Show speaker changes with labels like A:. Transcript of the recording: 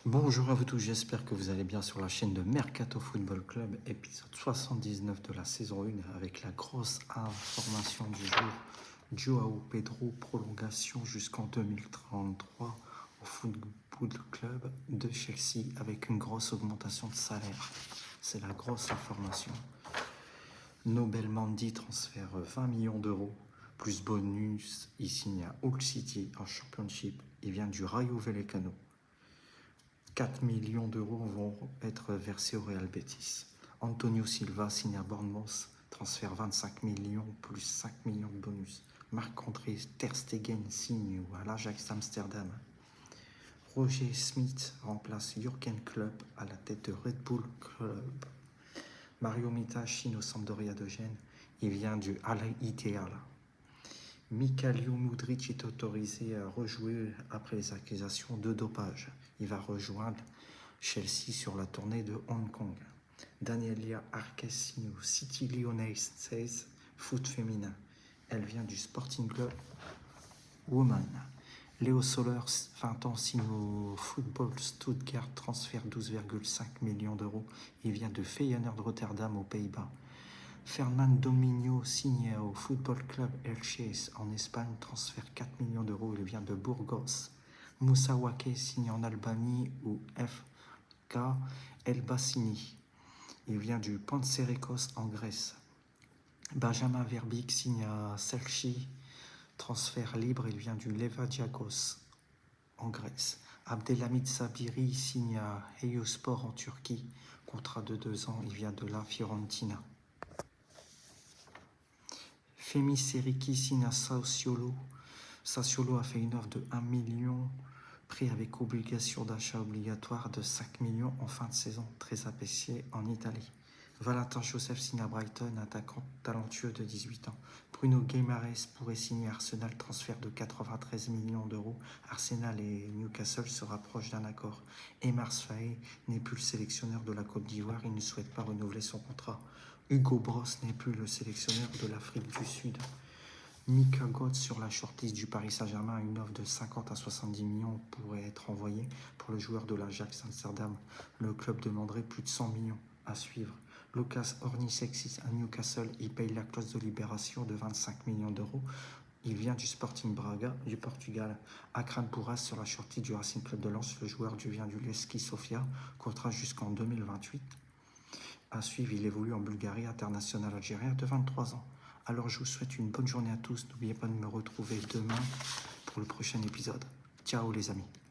A: Bonjour à vous tous, j'espère que vous allez bien sur la chaîne de Mercato Football Club, épisode 79 de la saison 1 avec la grosse information du jour. Joao Pedro, prolongation jusqu'en 2033 au Football Club de Chelsea avec une grosse augmentation de salaire. C'est la grosse information. Nobel Mendy transfère 20 millions d'euros plus bonus. Il signe à Hull City en Championship. Il vient du Rayo Vallecano. 4 millions d'euros vont être versés au Real Betis. Antonio Silva signe à Bournemouth, transfert 25 millions plus 5 millions de bonus. Marc-André Ter Stegen signe à l'Ajax Amsterdam. Roger Smith remplace Jürgen Klopp à la tête de Red Bull Club. Mario Mita signe au Sampdoria de Gênes. Il vient du Al Ittihad. Mikhailo Mudryk est autorisé à rejouer après les accusations de dopage. Il va rejoindre Chelsea sur la tournée de Hong Kong. Danielia Arquez signe au City Lyonnais 16 foot féminin. Elle vient du Sporting Club Woman. Léo Soler, 20 ans, signe au Football Stuttgart, transfert 12,5 millions d'euros. Il vient de Feyenoord Rotterdam aux Pays-Bas. Fernando Minho signe au Football Club Elche en Espagne, transfert 4 millions d'euros, il vient de Burgos. Moussa Waké signe en Albanie au FK Elbassini, il vient du Panserikos en Grèce. Benjamin Verbeek signe à Selçuk, transfert libre, il vient du Levadiakos en Grèce. Abdelhamid Sabiri signe à Eyüpspor en Turquie, contrat de 2 ans, il vient de la Fiorentina. Femi Seriki signe à Sassuolo. Sassuolo a fait une offre de 1 million, prix avec obligation d'achat obligatoire de 5 millions en fin de saison, très apprécié en Italie. Valentin Joseph signe à Brighton, attaquant talentueux de 18 ans. Bruno Guimaraes pourrait signer à Arsenal, transfert de 93 millions d'euros. Arsenal et Newcastle se rapprochent d'un accord. Emars Faé n'est plus le sélectionneur de la Côte d'Ivoire, il ne souhaite pas renouveler son contrat. Hugo Bross n'est plus le sélectionneur de l'Afrique du Sud. Mika Götze sur la shortlist du Paris Saint-Germain, une offre de 50 à 70 millions pourrait être envoyée pour le joueur de l'Ajax Amsterdam. Le club demanderait plus de 100 millions à suivre. Lucas Ornišekis à Newcastle, il paye la clause de libération de 25 millions d'euros. Il vient du Sporting Braga du Portugal. Akran Bouras sur la shortlist du Racing Club de Lens, le joueur vient du Levski Sofia, contrat jusqu'en 2028. À suivre, il évolue en Bulgarie, international algérien de 23 ans. Alors je vous souhaite une bonne journée à tous. N'oubliez pas de me retrouver demain pour le prochain épisode. Ciao les amis.